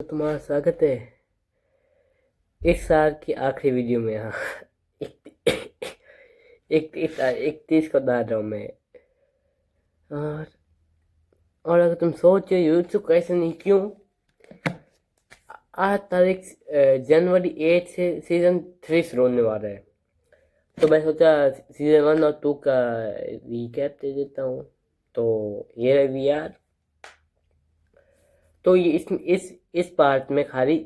तुम्हारा स्वागत है इस साल की आखिरी वीडियो में। हाँ, इकतीस को डाल रहा हूँ मैं। और अगर तुम सोच रहे हो यूट्यूब कैसे नहीं, क्यों आज तारीख जनवरी 8 से सीजन 3 शुरू होने वाला है। तो मैं सोचा सीजन 1 और 2 का रिकैप दे देता हूँ। तो ये रही यार। तो ये इस पार्ट में खाली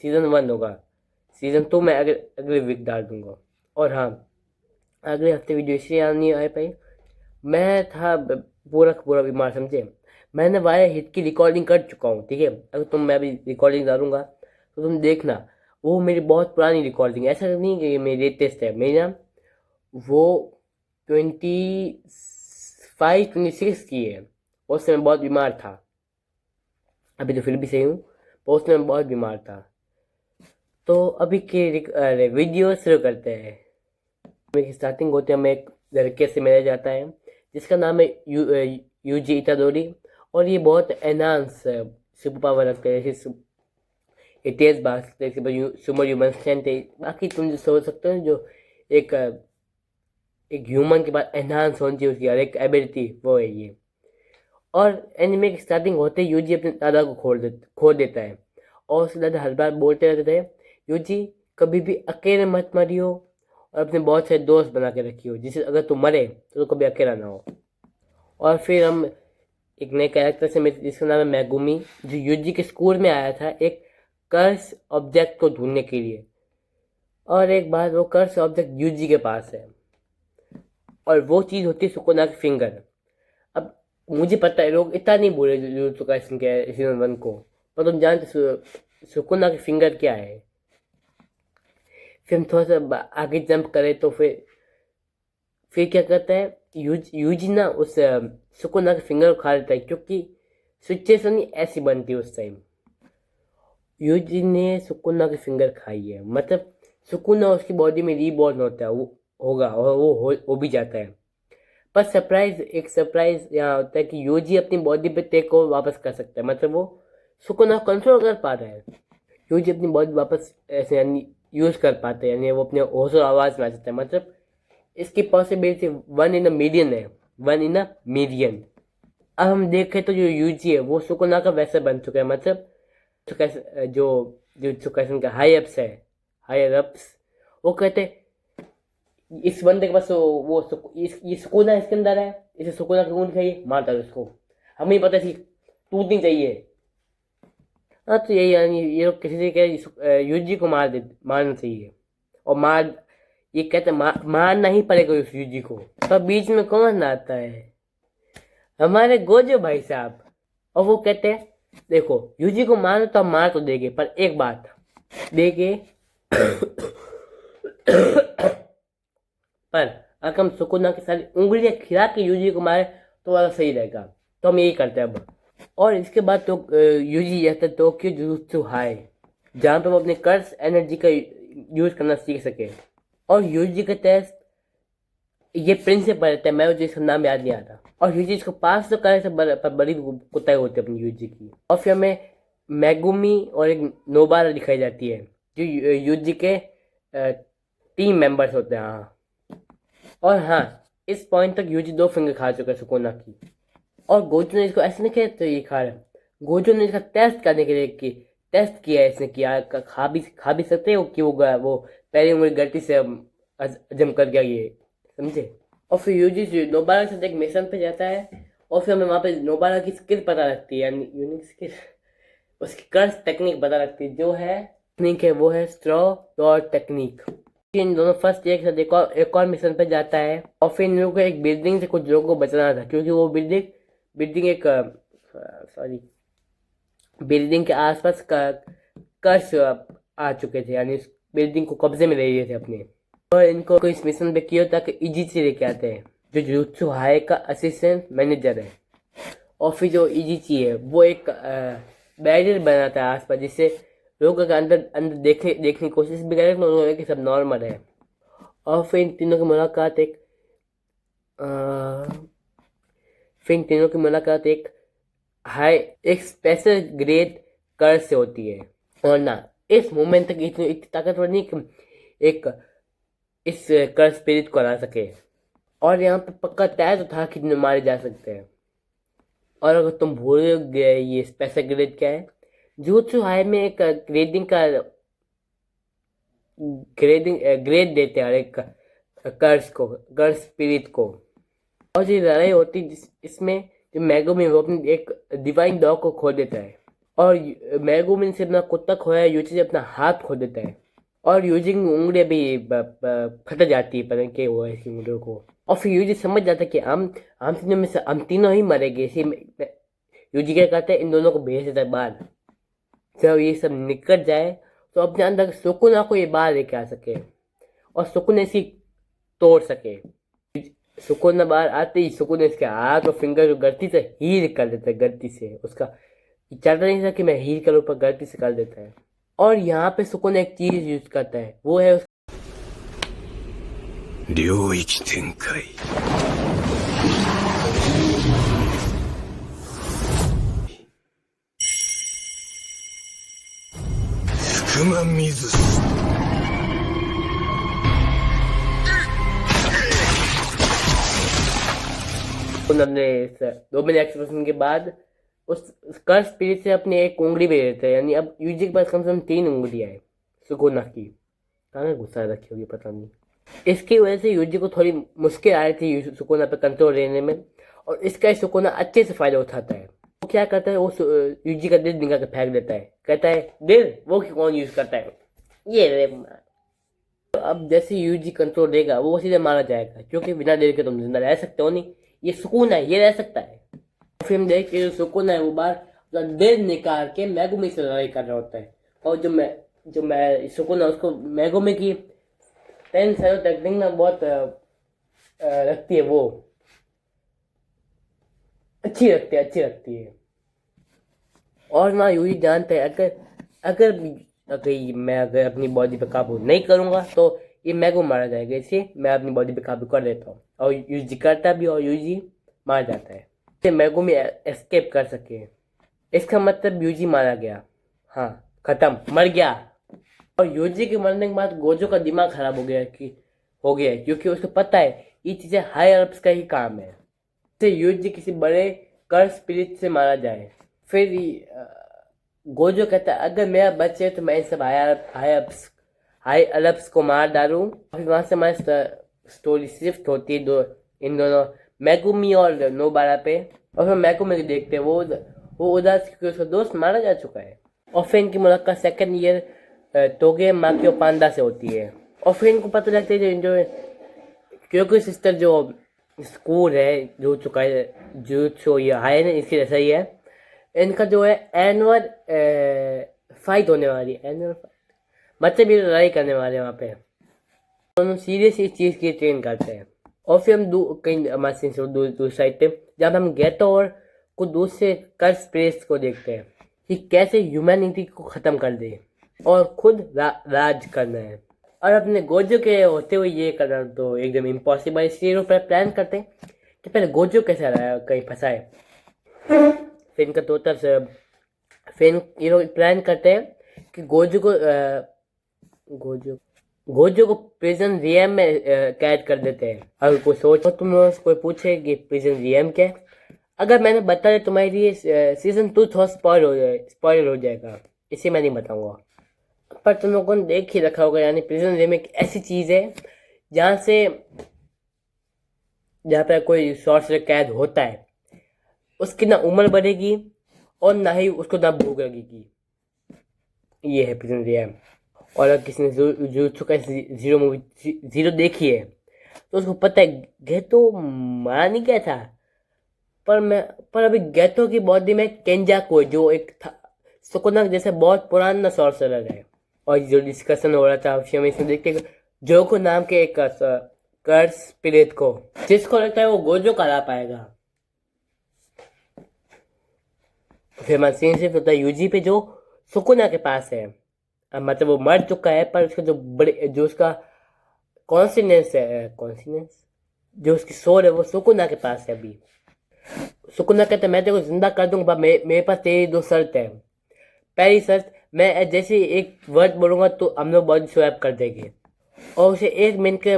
सीजन 1 होगा। सीजन 2 मैं अगले वीक डाल दूंगा। और हाँ, अगले हफ्ते वीडियो इसलिए नहीं आ पाई, मैं था पूरा का पूरा बीमार, समझे। मैंने वाया हिट की रिकॉर्डिंग कर चुका हूँ, ठीक है। अगर मैं अभी रिकॉर्डिंग डालूंगा तो तुम देखना, वो मेरी बहुत पुरानी रिकॉर्डिंग है। ऐसा नहीं कि ये मेरी लेटेस्ट है। मेरी ना वो 25-26 की है। उस समय बहुत बीमार था। अभी तो फिर भी सही हूँ, पर उस समय बहुत बीमार था। तो अभी के वीडियो शुरू करते हैं। में स्टार्टिंग होते हैं, हमें एक लड़के से मिला जाता है जिसका नाम है यूजी इतादोरी। और ये बहुत एनहांस सुपर पावर रखते हैं, जैसे ये तेज भाग सकते हैं, सुपर ह्यूमन स्ट्रेंथ है। बाकी तुम जो सोच सकते हो, जो एक एक ह्यूमन के पास एनहांस होनी चाहिए उसकी हर एक एबिलिटी, वो है ये। और एनिमे की स्टार्टिंग होते ही यूजी अपने दादा को खो देता है। और उसके दादा हर बार बोलते रहते थे, यूजी कभी भी अकेले मत मरियो और अपने बहुत सारे दोस्त बना के रखियो, जिससे अगर तू मरे तो कभी अकेला ना हो। और फिर हम एक नए कैरेक्टर से मिलते जिसका नाम है मैगुमी, जो यूजी के स्कूल में आया था एक कर्स ऑब्जेक्ट को ढूंढने के लिए। और एक बार वो कर्स ऑब्जेक्ट यूजी के पास है, और वो चीज़ होती है सुकुना की फिंगर। अब मुझे पता है लोग इतना नहीं बोले जुजुत्सु काइसन के सीजन 1 को, पर तुम जानते सुकुना की फिंगर क्या है। फिर हम थोड़ा सा आगे जंप करें तो फिर क्या करता है, यूजी ना उस सुकुना के फिंगर को खा लेता है, क्योंकि सिचुएशन ही ऐसी बनती है उस टाइम। यूजी ने सुकुना की फिंगर खाई है, मतलब सुकुना उसकी बॉडी में रीबॉर्न होता है, वो होगा और वो हो भी जाता है। पर एक सरप्राइज यहाँ होता है कि यूजी अपनी बॉडी पे टेक ओवर वापस कर सकता है, मतलब वो सुकुना कंट्रोल कर पा रहा है। यूजी अपनी बॉडी वापस ऐसे यानी यूज कर पाते हैं, यानी वो अपने होश और आवाज में आ सकता है। मतलब इसकी पॉसिबिलिटी 1 in a million है, 1 in a million। अब हम देखें तो जो यूजी है वो सुकुना का वैसा बन चुका है, मतलब जो जो सुकैसन का हाई अप्स, वो कहते हैं इस बंदे के पास ये सुकूना इसके अंदर है, इसे सुकूना की खून खाइए, मारता है उसको। हमें पता थी टूटनी चाहिए। हाँ, तो यही यानी ये लोग किसी से कह यूजी को मारना चाहिए। और ये कहते हैं मारना ही पड़ेगा उस यूजी को। तो बीच में कौन आता है, हमारे गोजो भाई साहब। और वो कहते हैं देखो यूजी को मारो तो हम मार तो देंगे, पर एक बात देंगे पर अगर हम सुकुना की सारी उंगलियां खिला के यूजी को मारे तो वाला सही रहेगा। तो हम यही करते हैं अब। और इसके बाद तो यूजी जाता है टोक्यो जुजुत्सु हाई, जहाँ पे वो अपने कर्स एनर्जी का यूज करना सीख सके। और यूजी का टेस्ट ये प्रिंसिपल रहता है, मैं मुझे इसका नाम याद नहीं आता। और यूजी इसको पास तो करे पर बड़ी कुताई होती है अपनी यूजी की। और फिर हमें मैगुमी और एक नोबारा दिखाई जाती है, जो यूजी के टीम मेंबर्स होते हैं। हाँ, और हाँ, इस पॉइंट तक यूजी 2 फिंगर खा चुका है सुकुना की। और गोजो ने इसको ऐसे नहीं किया तो ये खा रहा है। गोजो ने इसका टेस्ट करने के लिए टेस्ट किया है इसने, किया खा भी सकते हो कि वो पहली उंगली गलती से हजम कर गया ये, समझे। और फिर यूजी नोबारा के साथ एक मिशन पे जाता है, और फिर हमें वहाँ पे नोबारा की स्किल पता लगती है, यानी यूनिक स्किल, उसकी कर्स टेक्निक पता लगती है। जो है टेक्निक है वो है स्ट्रॉ डॉट टेक्निक। इन दोनों फर्स्ट एक साथ एक और मिशन पे जाता है। और फिर इन लोगों को एक बिल्डिंग से कुछ लोगों को बचना था, क्योंकि वो बिल्डिंग एक सॉरी बिल्डिंग के आसपास कर्स आ चुके थे, यानी उस बिल्डिंग को कब्जे में ले लिए थे अपने। और इनको इस मिशन पे किया था कि इजीची लेके आते हैं, जो जुजुत्सु हाई का असिस्टेंट मैनेजर है। और फिर जो इजीची है वो एक बैरियर बनाता है आसपास, जिससे लोग अगर अंदर अंदर देखने की कोशिश भी करें तो उन्होंने कि सब नॉर्मल है। और फिर इन तीनों की मुलाकात एक स्पेशल ग्रेड कर्ज से होती है। और ना इस मोमेंट तक इतनी इतनी ताकतवर नहीं कि एक इस कर्ज पीड़ित को हरा सके। और यहाँ पे पक्का तय तो था कि मारे जा सकते हैं। और अगर तुम भूल गए ये स्पेशल ग्रेड क्या है, जुत्सु हाई में एक ग्रेडिंग का ग्रेड देते हैं हर एक कर्ज पीड़ित को। और ये लड़ाई होती इसमें जो मेगुमिन वो अपनी एक डिवाइन डॉग को खो देता है, और मेगुमिन से अपना कुत्ता खोया, यूजी से अपना हाथ खो देता है, और यूजी की उंगलियां भी फट जाती है, पता नहीं क्या हुआ ऐसी उंगलियों को। और फिर यूजी समझ जाता है कि हम तीनों में से हम तीनों ही मरेंगे। इसी यूजी क्या कहता है, इन दोनों को भेज देता है बाहर। जब ये सब निकल जाए तो अपने अंदर सुकुना को ये बाहर लेके आ सके और सुकुन इसकी तोड़ सके। सुकुन बाहर आते ही सुकुन इसके हाथ और फिंगर को गलती से हील कर देता है। गलती से उसका चाहता नहीं था कि मैं हील करूं, पर गलती से कर देता है। और यहाँ पे सुकुन एक चीज यूज करता है, वो है अपने डोमिन एक्सप्रेशन के बाद उस कर्स स्पिरिट से अपनी एक उंगली भी लेते हैं। यानी अब यूजी के पास कम से कम 3 उंगलियां है सुकुना की। कहाँ गुस्सा रखी होगी पता नहीं। इसकी वजह से यूजी को थोड़ी मुश्किल आ रही थी सुकुना पे कंट्रोल लेने में, और इसका सुकुना अच्छे से फायदा उठाता है। वो क्या करता है, वो यूजी का दिल निकाल के फेंक देता है। कहता है दिल वो कौन यूज करता है, ये रे। तो अब जैसे यूजी कंट्रोल देगा वो सीधे मारा जाएगा, क्योंकि बिना दिल के तुम जिंदा रह सकते हो नहीं। ये सुकून है, ये रह सकता है। फिर हम देख के जो सुकून है वो बार दिल निकाल के मैगुमी से लड़ाई कर रहा होता है। और जो मैं सुकून है उसको मैगुमी की 10 सालों तक देखना बहुत लगती है, वो अच्छी लगती है। और ना यूजी जानते हैं अगर मैं अपनी बॉडी पे काबू नहीं करूंगा तो ये मैगो मारा जाएगा, इसलिए मैं अपनी बॉडी पे काबू कर लेता हूँ। और यूजी करता भी, और यूजी मार जाता है। मैगो में एस्केप कर सके, इसका मतलब यूजी मारा गया। हाँ, खत्म, मर गया। और यूजी के मरने के बाद गोजो का दिमाग खराब हो गया क्योंकि उसको पता है ये चीजें हाई अल्प्स का ही काम है। से यूजी किसी बड़े कर्स स्पिरिट से मारा जाए। फिर गोजो कहता है अगर मेरा बचे तो मैं सब हाई अल्प्स को मार डालूं। फिर वहां से हमारी स्टोरी शिफ्ट होती है इन दोनों मैगुमी और नोबारा पे। और फिर मैगुमी को देखते हैं वो उदास क्योंकि उसका दोस्त मारा जा चुका है। और फिर इनकी मुलाकात सेकंड ईयर तोगे माकियो पांडा से होती है। और फिर इनको पता लगता है जो क्योंकि सिस्टर जो स्कूल है जो चुका है जो ये हाई है इसकी जैसा ही है। इनका जो है एनुअल फाइट होने वाली है, एनुअल फाइट मतलब ये लड़ाई करने वाले वहाँ पे। दोनों सीरियस इस चीज़ की ट्रेन करते हैं। और फिर हम कहीं हमारे दूसरी साइड पे जहाँ हम गेटो और कुछ दूसरे कर्स स्पेस को देखते हैं कि कैसे ह्यूमैनिटी को ख़त्म कर दे और खुद राज करना है। और अपने गोजो के होते हुए ये करना तो एकदम इम्पॉसिबल, इसलिए वो प्लान करते हैं कि पहले गोजो कैसे कहीं फंसाए। फिर इनका दो तरफ से फिर ये लोग प्लान करते हैं कि गोजो को प्रिजन रियम में कैद कर देते हैं। अगर कोई सोच तुम कोई पूछे कि प्रिजन रियम क्या है, अगर मैंने बताया तुम्हारे लिए सीजन 2 थोड़ा स्पॉइलर हो जाएगा, इसे मैं नहीं बताऊंगा। पर तुम लोगों ने देख ही रखा होगा, यानी प्रिजन रियम एक ऐसी चीज है जहाँ पर कोई सॉर्सरर कैद होता है उसकी ना उम्र बढ़ेगी और ना ही उसको ना भूख लगेगी। ये है प्रिजन रियम। और अगर किसी ने जुजुत्सु का जीरो देखी है तो उसको पता है गेतो मारा नहीं गया था, पर अभी गेतो की बॉडी में केंजाको जो एक सुकुना जैसे बहुत पुराना सॉर्सरर है। और जो डिस्कशन हो रहा था हम इसमें देखते जोको नाम के एक कर्स स्पिरिट को, जिसको लगता है वो गोजो को हरा पाएगा। फिर मैं सीन सिर्फ होता है यूजी पे जो सुकुना के पास है, मतलब वो मर चुका है पर उसका जो उसका कॉन्सिनेंस जो उसकी सोल है वो सुकुना के पास है। अभी सुकुना कहते मैं तेरे को जिंदा कर दूंगा, मेरे पास तेरी 2 शर्त है। पहली शर्त, मैं जैसे एक वर्ड बोलूँगा तो हम लोग बॉडी स्वैप कर देंगे और उसे 1 मिनट के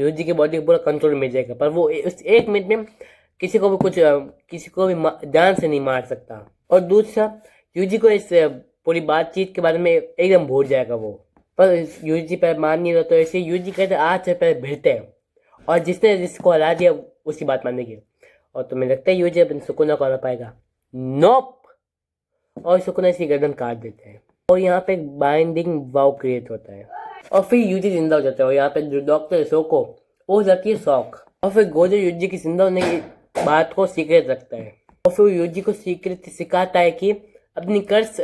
यूजी की बॉडी पूरा कंट्रोल मिल जाएगा, पर वो उस 1 मिनट में किसी को भी किसी को भी जान से नहीं मार सकता। और दूसरा, यूजी को इस पूरी बातचीत के बारे में एकदम भूल जाएगा वो, पर यूजी पर मान नहीं रहा, तो ऐसे यूजी कहते आज से पहले भिड़ते हैं और जिसने जिसको हरा दिया उसकी बात मानेगी। और तुम्हें लगता है यूजी अपने सुकुना को हरा पाएगा? नोप। और सुकुना इसकी गर्दन काट देते हैं और यहाँ पे एक बाइंडिंग वाव क्रिएट होता है और फिर यूजी जिंदा हो जाता है और यहाँ पे जो डॉक्टर सोको वो हो जाती है शॉक। और फिर गोजो यूजी की जिंदा होने की बात को सीक्रेट रखता है और फिर यूजी को सीक्रेट सिखाता है कि अपनी कर्स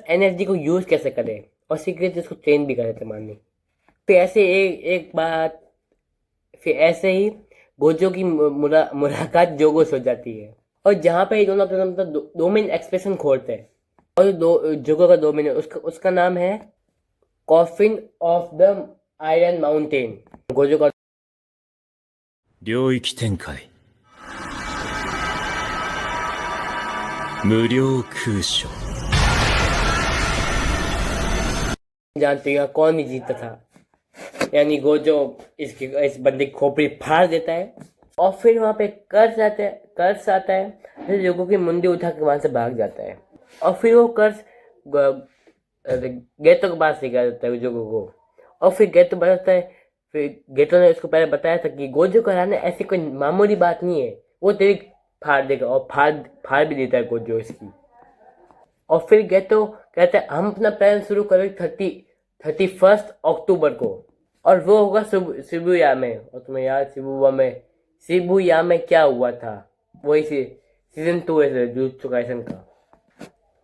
एनर्जी को यूज कैसे करे और सीक्रेट इसको ट्रेन भी करे थे मानने। फिर ऐसे एक बात, फिर ऐसे ही गोजो की मुलाकात जोगो से हो जाती है और जहाँ पे दोनों अपना मतलब 2 मिनट एक्सप्रेशन खोलते हैं और जोगो का 2 मिनट उसका नाम है coffin of the iron mountain. Gojo का 領域展開無料空所 जानते हैं कौन ही जीता था, यानी गोजो इस बंदे की खोपड़ी फाड़ देता है और फिर वहाँ पे कर्स आता है फिर लोगों की मुंडी उठा के वहां से भाग जाता है और फिर वो कर्स गेटो के पास लेकर जाता है जोगो को और फिर गेटो बताता है, फिर गेटो ने उसको पहले बताया था कि गोजो को हराना ऐसी कोई मामूली बात नहीं है, वो तेरी फाड़ देगा और फाड़ भी देता है गोजो इसकी। और फिर गेटो कहता है हम अपना प्लान शुरू करेंगे 31 अक्टूबर को और वो होगा शिबुया में। और तुम्हें याद शिबुया में क्या हुआ था, वही सीजन 2 है जुजुत्सु काइसन का।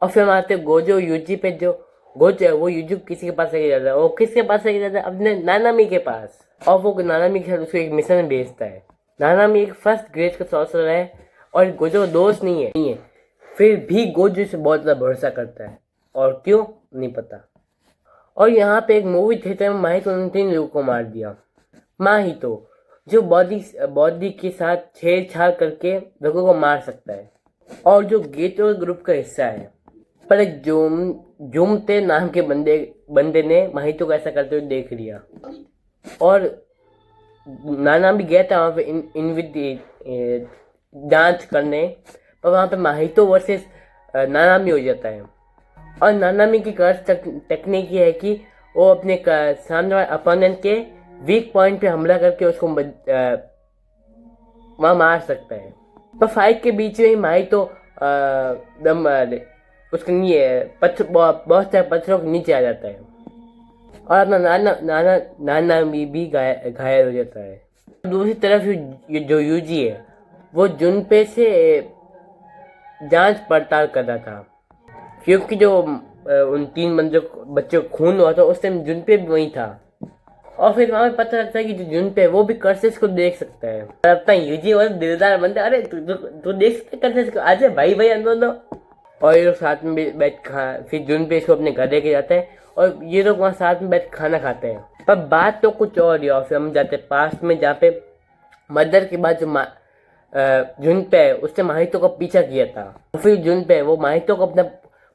और फिर हम आते गोजो यूजी पे, जो गोजो है वो यूजी किसी के पास लेके जाता है, वो किसके पास लेके जाता है? अपने नानामी के पास। और वो नानामी के साथ उसको एक मिशन भेजता है। नानामी एक फर्स्ट ग्रेड का सॉर्सरर है और गोजो का दोस्त नहीं है, फिर भी गोजो से बहुत ज़्यादा भरोसा करता है और क्यों नहीं पता। और यहाँ पे एक मूवी थिएटर में माहितो ने 3 लोगों को मार दिया। माहितो जो बॉडी के साथ छेड़छाड़ करके लोगों को मार सकता है और जो गेटो ग्रुप का हिस्सा है, पर एक जुमते नाम के बंदे ने माहितो को ऐसा करते हुए देख लिया और नाना भी गया था वहाँ पे जांच करने, पर वहाँ पे माहितो वर्सेस नानामी हो जाता है। और नानामी की कर्स टेक्निक ये है कि वो अपने सामने वाले अपोनेंट के वीक पॉइंट पे हमला करके उसको वहाँ मार सकता है। पर फाइट के बीच में ही माहितो उसके बहुत सारे पत्थरों के नीचे आ जाता है और अपना नानामी भी घायल हो जाता है। दूसरी तरफ जो यूजी है वो जुनपे से जांच पड़ताल कर रहा था, क्योंकि जो उन 3 बच्चों को खून हुआ था उस टाइम जुनपे भी वही था। और फिर वहाँ पे पता लगता है कि जो जुनपे वो भी कर्सेस को देख सकता है। अपना यूजी और दिलदार बनता है, अरे तू देख सकते कर्सेस को, आज भाई अंदर। और ये लोग साथ में बैठ फिर जुनपे इसको अपने घर लेके जाता है और ये लोग वहाँ साथ में बैठ खाना खाते हैं। पर बात तो कुछ और ही। और फिर हम जाते हैं पास्ट में, जहाँ पे मदर के बाद जो जुनपे है उसने माहितो का पीछा किया था। फिर जुनपे वो माहितो को अपना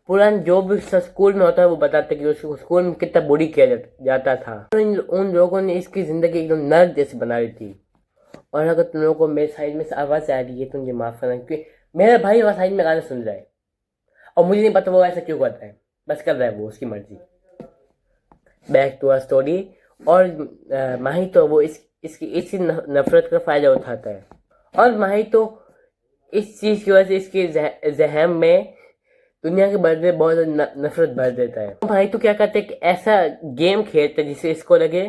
पुराना जो भी स्कूल में होता है वो बताते कि उसको स्कूल में कितना बुरी किया जाता था। उन लोगों ने इसकी जिंदगी एकदम नर्क जैसी बना दी थी। और अगर तुम लोगों को मेरे साइड में से आवाज़ आ रही है तो मुझे माफ़ करना, क्योंकि मेरा भाई वहाँ साइड में गाना सुन रहा है और मुझे नहीं पता वो ऐसा क्यों करता है, बस कर रहा है वो, उसकी मर्जी। Back to a story. और माहितो वो इसी नफरत का फ़ायदा उठाता है और माहितो इस चीज़ की वजह से इसके जहन में दुनिया के बारे में बहुत नफरत भर देता है। माहितो क्या करते हैं कि ऐसा गेम खेलते हैं जिससे इसको लगे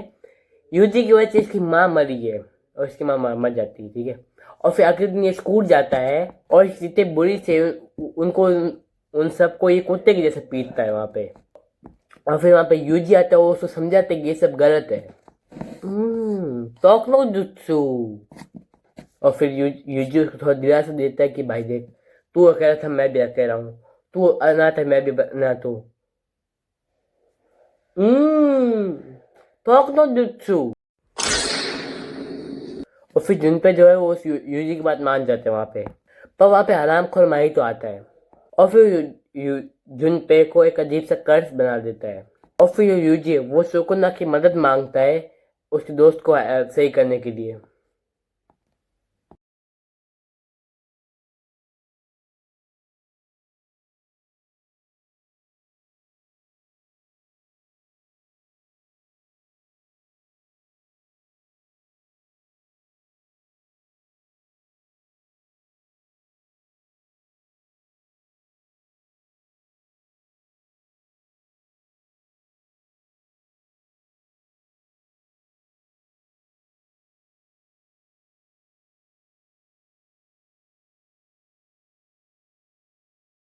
यूजी की वजह से इसकी माँ मरी है और इसकी माँ मर जाती है, ठीक है। और फिर अगले दिन ये स्कूल जाता है और जितने बुरी से उन सबको ये कुत्ते की जैसे पीटता है वहाँ पे। और फिर वहाँ पे यूजी आता है, वो उसको समझाते हैं कि ये सब गलत है। टोक नो जुत्सु। और फिर यूजी उसको थोड़ा दिलासा देता है कि भाई देख, तू अकेला था मैं भी अकेला हूँ, तू अनाथ है मैं भी अनाथ हूँ। टोक नो जुत्सु। और फिर जुनपे जो है वो उस यूजी की बात मान जाते हैं वहाँ पे। पर वहाँ पे हरामखोर माहितो आता है और फिर जुनपे को एक अजीब सा कर्ज बना देता है। और फिर यूजी वो सुकुना की मदद मांगता है उसके दोस्त को सही करने के लिए।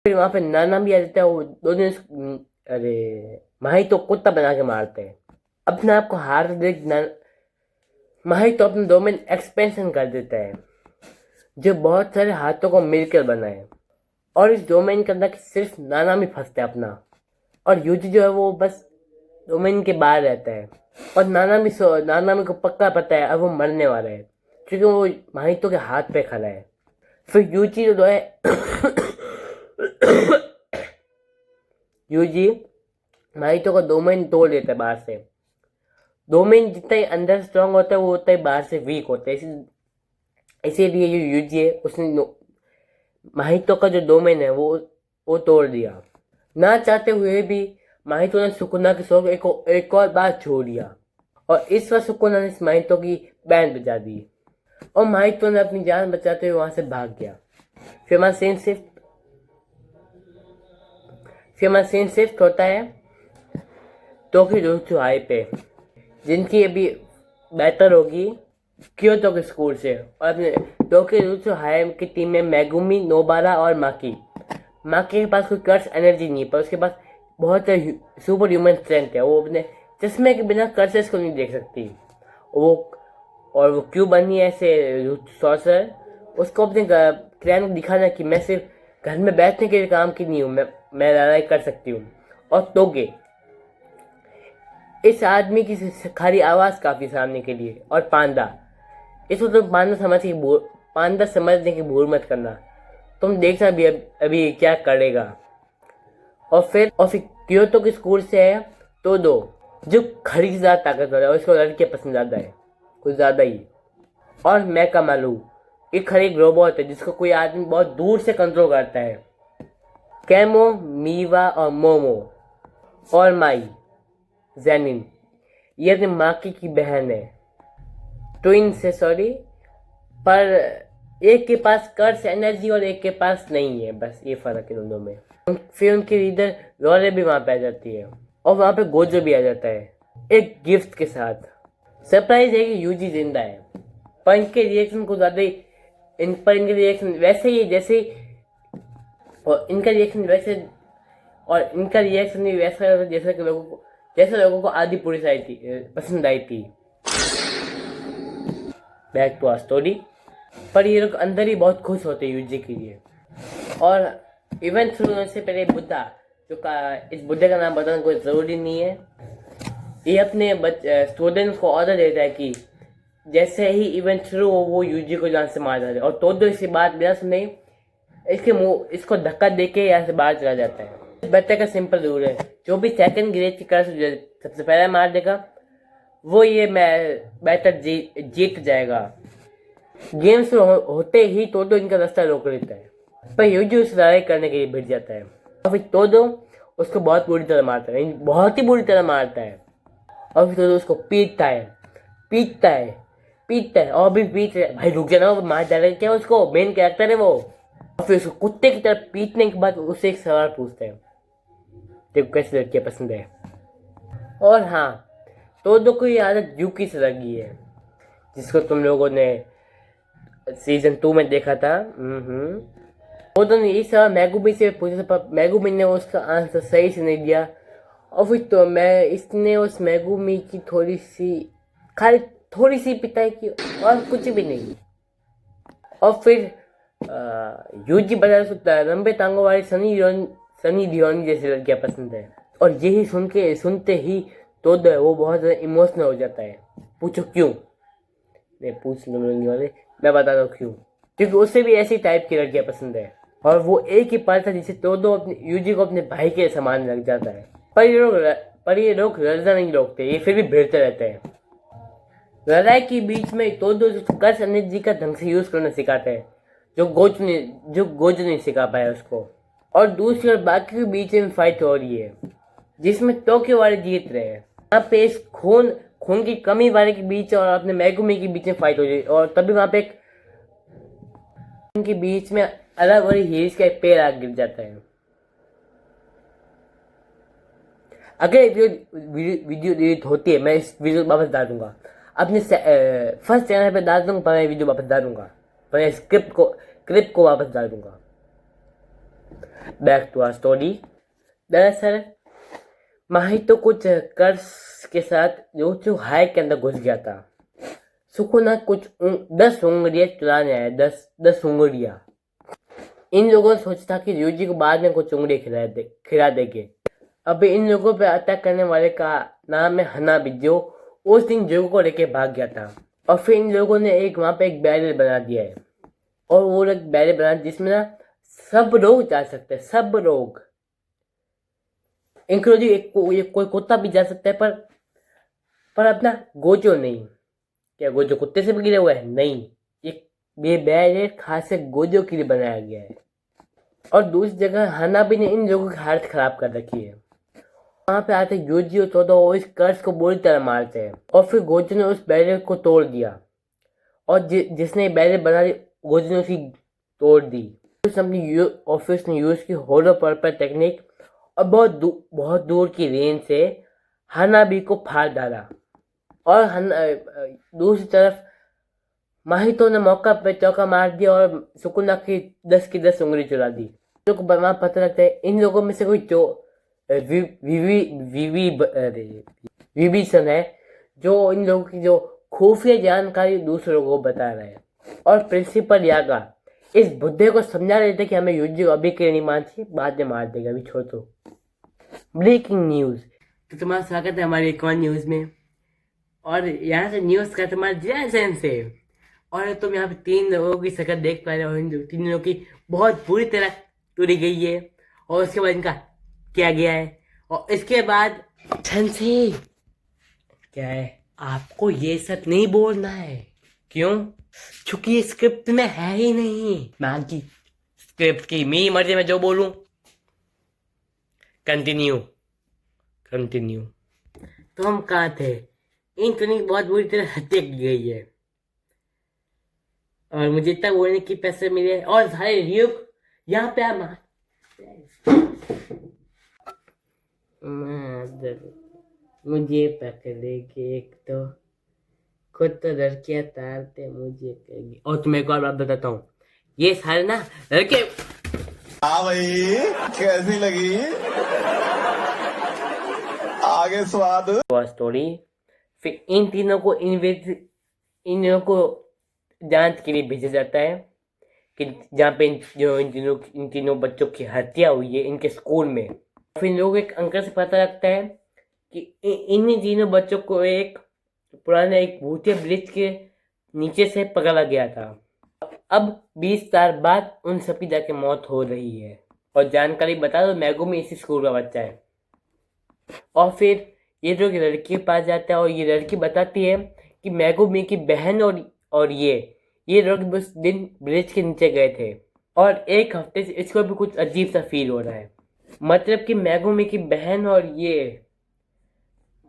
फिर वहां पे नाना भी आ जाता है। वो दोनों अरे माही तो कुत्ता बना के मारते हैं। अपने आप को हार देख माही तो अपने डोमेन एक्सपेंशन कर देता है जो बहुत सारे हाथों को मिलकर बना है। और इस डोमेन के अंदर सिर्फ नाना भी फंसता है अपना। और यूजी जो है वो बस डोमेन के बाहर रहता है। और नाना भी को पक्का पता है अब वो मरने वाला है क्योंकि वो माहितो के हाथ पे खड़ा है। फिर यूजी जो है यूजी माहितो का डोमेन तोड़ देता है बाहर से। डोमेन जितना ही अंदर स्ट्रांग होता है वो उतना ही बाहर से वीक होता है। इसीलिए जो यूजी है उसने माहितो का जो डोमेन है वो तोड़ दिया। ना चाहते हुए भी माहितो ने सुकुना के शौक एक और बार छोड़ दिया। और इस बार सुकुना ने इस माहितो की बैंड बजा दी और माहितो ने अपनी जान बचाते हुए वहां से भाग गया। फिर हमारा सीन शिफ्ट होता है टोकियोजुत्सु हाई पे, जिनकी अभी बेहतर होगी क्योतो के स्कूल से। और अपने टोकियोजुत्सु हाई की टीम में मेगुमी, नोबारा और माकी के पास कोई कर्स एनर्जी नहीं है पर उसके पास बहुत सुपर ह्यूमन स्ट्रेंथ है। वो अपने चश्मे के बिना कर्सेस को नहीं देख सकती। वो क्यों बनी है ऐसे सॉर्सर, उसको अपने क्लैन को दिखाना कि मैं सिर्फ घर में बैठने के लिए काम की नहीं हूँ, मैं लड़ाई कर सकती हूँ। और तोगे इस आदमी की खाली आवाज काफी सामने के लिए। और पांडा, इसको तुम पांडा समझने की भूल मत करना। तुम देखना भी अभी क्या करेगा। और फिर क्योतो के स्कूल से है तो दो जो खड़ी से ज्यादा ताकतवर है और इसको लड़के पसंद ज्यादा है कुछ ज्यादा ही। और मैका मालू एक खड़ी रोबोट है जिसको कोई आदमी बहुत दूर से कंट्रोल करता है। कैमो, मीवा और मोमो और माई जैनिन ये अपनी माँ की बहन है, ट्विन से सॉरी, पर एक के पास कर्स एनर्जी और एक के पास नहीं है, बस ये फर्क है दोनों में। फिर उनकी लीडर रोरे भी वहां पे आ जाती है और वहां पे गोजो भी आ जाता है एक गिफ्ट के साथ। सरप्राइज है कि यूजी जिंदा है पर इनके रिएक्शन को ज्यादा इनके रिएक्शन वैसे ही जैसे और इनका रिएक्शन भी वैसा जैसे लोगों को आधी पूरी पसंद आई थी। Back to our story. पर ये लोग अंदर ही बहुत खुश होते हैं यूजी के लिए। और इवेंट शुरू होने से पहले बुद्धा इस बुद्धे का नाम बताना कोई जरूरी नहीं है। ये अपने स्टूडेंट्स को ऑर्डर देता है कि जैसे ही इवेंट शुरू हो वो यूजी को जान से मार डाले। और तोदो इसकी बात बिना सुने इसको धक्का देके यहाँ से बाहर चला जाता है। इस बच्चे का सिंपल रूल है, जो भी सेकंड ग्रेड की कर्स सबसे पहले मार देगा वो ये बेहतर जीत जाएगा। गेम शुरू होते ही तोदो इनका रास्ता रोक लेता है पर यूजी उसे लड़ाई करने के लिए भिड़ जाता है। और फिर तोदो उसको बहुत बुरी तरह मारता है, बहुत ही बुरी तरह मारता है। और फिर तोदो उसको पीटता है और भी पीट रहा है। भाई रुक जाना, वो मार डालेगा क्या उसको, मेन कैरेक्टर है वो। और फिर उसको कुत्ते की तरह पीटने के बाद उससे एक सवाल पूछता है, देखो कैसी लड़कियां पसंद है। और हाँ, तोदो को ये आदत यूकी से लगी है जिसको तुम लोगों ने सीजन 2 में देखा था। तोदो ने इस सवाल मैगुमी से पूछा पर मैगुमी ने उसका आंसर सही से नहीं दिया। और फिर तो इसने उस मैगुमी की थोड़ी सी पिटाई की और कुछ भी नहीं। और फिर यूजी बता सकता है लंबे टांगों वाली सनी लियोनी जैसी लड़कियां पसंद है। और यही सुनते ही तोदो है वो बहुत ज्यादा इमोशनल हो जाता है। पूछो क्यों? नहीं पूछ लो वाले, मैं बताता हूँ क्यों। क्योंकि उससे भी ऐसी टाइप की लड़कियां पसंद है और वो एक ही पार्ट था जिसे तोदो अपने यूजी को अपने भाई के समान लग जाता है। पर ये लोग लड़ना नहीं रोकते, ये फिर भी भिड़ते रहते हैं। लड़ाई के बीच में तोदो कर्स एनर्जी का ढंग से यूज करना सिखाते हैं, जो गोजो नहीं सिखा पाया उसको। और दूसरी ओर बाकी के बीच में फाइट हो रही है, जिसमें टोक्यो वाले जीत रहे हैं। यहाँ पे इस खून की कमी वाले के बीच और अपने मैगुमी के बीच में फाइट हो रही है, और तभी वहां पे एक उनके बीच में अलग वाली हील्स का एक पेड़ आग गिर जाता है। अगर वीडियो डिलीट होती है, मैं इस वीडियो वापस डाल दूंगा अपने फर्स्ट चैनल पे डाल दूंगा, पर मैं वीडियो वापस डाल दूंगा, पर मैं क्लिप को वापस डाल दूंगा। Back to our story. दरअसल माहितो कुछ कर्स के साथ जो हाई के अंदर घुस गया था। सुकुना कुछ 10 उंगलियां चुराने आया, 10 उंगलियां। इन लोगों ने सोचा था कि यूजी को बाद में कुछ उंगलियां खिला देंगे। अभी इन लोगों पे अटैक करने वाले का नाम है हनाबी, जो उस दिन जोगो को लेके भाग गया था। और फिर इन लोगों ने वहां पे एक बैरियर बना दिया है, और वो एक बैरियर बना जिसमें ना सब लोग जा सकते हैं, सब लोग, इंक्लूडिंग कोई कुत्ता भी जा सकता है, पर अपना गोजो नहीं। क्या गोजो कुत्ते से भी गिरे हुए हैं? नहीं, ये बैरियर खास से गोजो के लिए बनाया गया है। और दूसरी जगह हनाबी ने इन लोगों की हालत खराब कर रखी है। वहां पे आते यूजी और तोदो इस कर्स को बुरी तरह मारते हैं, और फिर गोजो ने उस बैरियर को तोड़ दिया, और जिसने बैरियर बना दी गोजो ने उसकी तोड़ दी। अपनी ऑफिस ने यूज की होलो पर्पल टेक्निक, और बहुत दूर की रेंज से हनाबी को फाड़ डाला। और दूसरी तरफ माहितो ने मौका पे चौका मार दिया और सुकुना की 10 उंगली चुरा दी। लोग को वहां पता लगता है इन लोगों में से कोई विभीषण है, जो इन लोगों की जो खुफिया जानकारी दूसरे लोगों को बता रहा है। और प्रिंसिपल यागा इस बुद्धे को समझा रहे थे कि हमें यूजी को अभी के लिए नहीं मारना चाहिए, बाद में मार देगा, अभी छोड़ दो। Breaking news. तो तुम्हारा स्वागत है हमारे एक और न्यूज में, और यहाँ से न्यूज का तुम्हारा जय सेंस से। और तुम यहाँ पे 3 लोगों की शक्ल देख पा रहे हो, इन 3 लोगों की बहुत बुरी तरह तोड़ी गई है, और उसके बाद इनका किया गया है। और इसके बाद सेंसे क्या है, आपको ये सब नहीं बोलना है। क्यों? क्योंकि ये स्क्रिप्ट में है ही नहीं। मैं की स्क्रिप्ट की मेरी मर्जी में जो बोलूं। कंटिन्यू। तो हम कहाँ थे? इन की बहुत बुरी तरह हत्या की गई है, और मुझे इतना बोलने की पैसे मिले, और सारे रियोग यहाँ पे मुझे पकड़ेगी एक तो खुद तो लड़कियां तारते मुझे कहेगी। और तुम्हें एक और बात बताता हूँ, ये सारे ना लड़के। हाँ भाई, कैसी लगी? आगे स्वाद। स्टोरी। फिर इन लोगों को जांच के लिए भेजा जाता है कि जहाँ पे इन तीनों बच्चों की हत्या हुई है, इनके स्कूल में। फिर इन लोगों को एक अंकल से पता लगता है कि इन तीनों बच्चों को एक पुराने एक भूतिया ब्रिज के नीचे से पकड़ा गया था। अब 20 साल बाद उन सबकी जाके मौत हो रही है। और जानकारी बता दो, मैगुमी इसी स्कूल का बच्चा है। और फिर ये जो लड़की के पास जाता है, और ये लड़की बताती है कि मैगुमी की बहन और ये लोग उस दिन ब्रिज के नीचे गए थे, और एक हफ्ते से इसको भी कुछ अजीब सा फील हो रहा है। मतलब कि मैगुमी की बहन और ये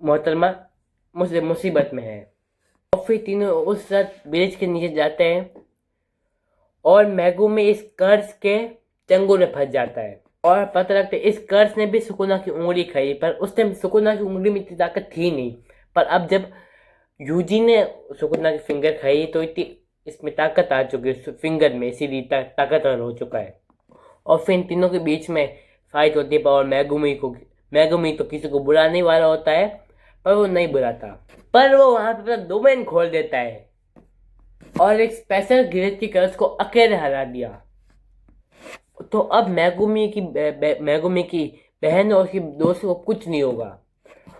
मोहतरमा मुसीबत में है। और फिर तीनों उस रात ब्रिज के नीचे जाते हैं, और मैगुमी इस कर्स के चंगुल में फंस जाता है। और पता लगता है इस कर्स ने भी सुकुना की उंगली खाई, पर उस टाइम सुकुना की उंगली में इतनी ताकत थी नहीं। पर अब जब यूजी ने सुकुना की फिंगर खाई तो इतनी इसमें ताकत आ चुकी है फिंगर में, इसीलिए ताकतवर हो चुका है। और फिर इन तीनों के बीच में फाइट होती है, और मैगुमी तो किसी को बुलाने वाला होता है, पर वो नहीं बुलाता। पर वो वहां पे अपना डोमेन खोल देता है, और एक स्पेशल ग्रेड की कर्स को अकेले हरा दिया। तो अब मैगुमी की बहन और उसकी दोस्त को कुछ नहीं होगा।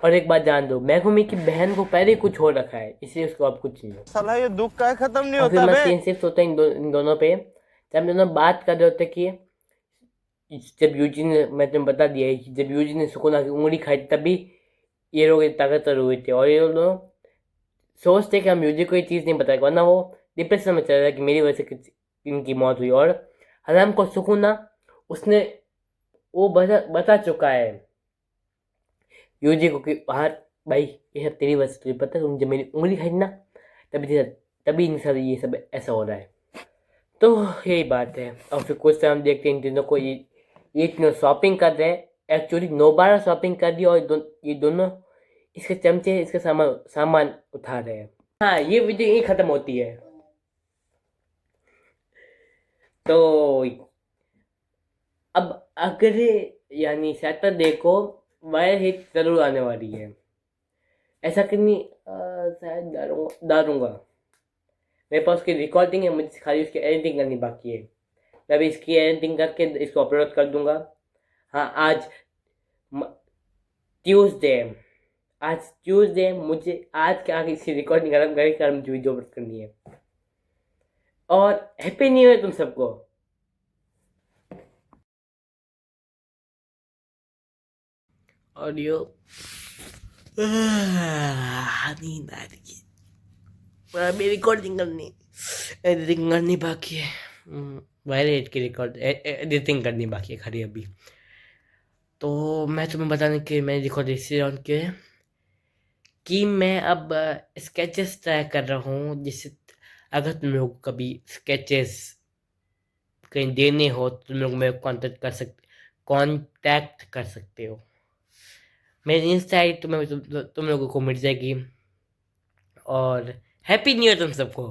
और एक बात जान दो, मैगुमी की बहन को पहले कुछ हो रखा है, इसलिए उसको अब कुछ नहीं होगा। साला ये दुख का खत्म नहीं और होता फिर सीन शिफ्ट होता है इन दोनों पे, जब दोनों बात कर रहे होते कि जब यूजी ने, मैं तुम्हें बता दिया है कि जब यूजी ने सुकुना की उंगली खाई थी, तभी ये लोग ताकतवर हुए थे। और ये लोग सोचते कि हम यूजी को ये चीज़ नहीं बताएगा, वरना वो डिप्रेशन में चला जाएगा कि मेरी वजह से इनकी मौत हुई। और हराम को सुकुना, उसने वो बता चुका है यूजी को कि बाहर भाई ये सब तेरी वजह से, तुझे पता है तुम जब मेरी उंगली खाई ना, तभी इन सारे ये सब ऐसा हो रहा है। तो यही बात है। और फिर कुछ टाइम देखते हैं इन तीनों को, ये तीनों शॉपिंग कर रहे हैं। एक्चुअली नोबारा शॉपिंग कर दी, और ये दोनों इसके चमचे इसके सामान उठा रहे हैं। हाँ, ये वीडियो यही खत्म होती है। तो अब अगले यानी सैटरडे को वायर हिट जरूर आने वाली है। ऐसा करनी शायद डालूंगा। मेरे पास उसकी रिकॉर्डिंग है, मुझे खाली उसकी एडिटिंग करनी बाकी है। मैं अभी इसकी एडिटिंग करके इसको अपलोड कर दूंगा। हाँ, ट्यूसडे आज ट्यूसडे, मुझे आज के आगे इसकी रिकॉर्डिंग खत्म करके मुझे वीडियो अपलोड करनी है। और हैप्पी न्यू ईयर तुम सबको। ऑडियो नींद आ रही है, अभी रिकॉर्डिंग करनी, एडिटिंग करनी बाकी है। वायरेट की एडिटिंग करनी बाकी है खाली अभी। तो मैं तुम्हें बताने के मैंने रिकॉर्डिंग इसलिए ऑन किया है कि मैं अब स्केचेस ट्राई कर रहा हूँ, जिससे अगर तुम लोग कभी स्केचेस कहीं देने हो तो तुम लोग मेरे को कांटेक्ट कर सकते हो। मेरी इंस्टा आई तुम्हें तुम लोगों को मिल जाएगी। और हैप्पी न्यू ईयर तुम सबको।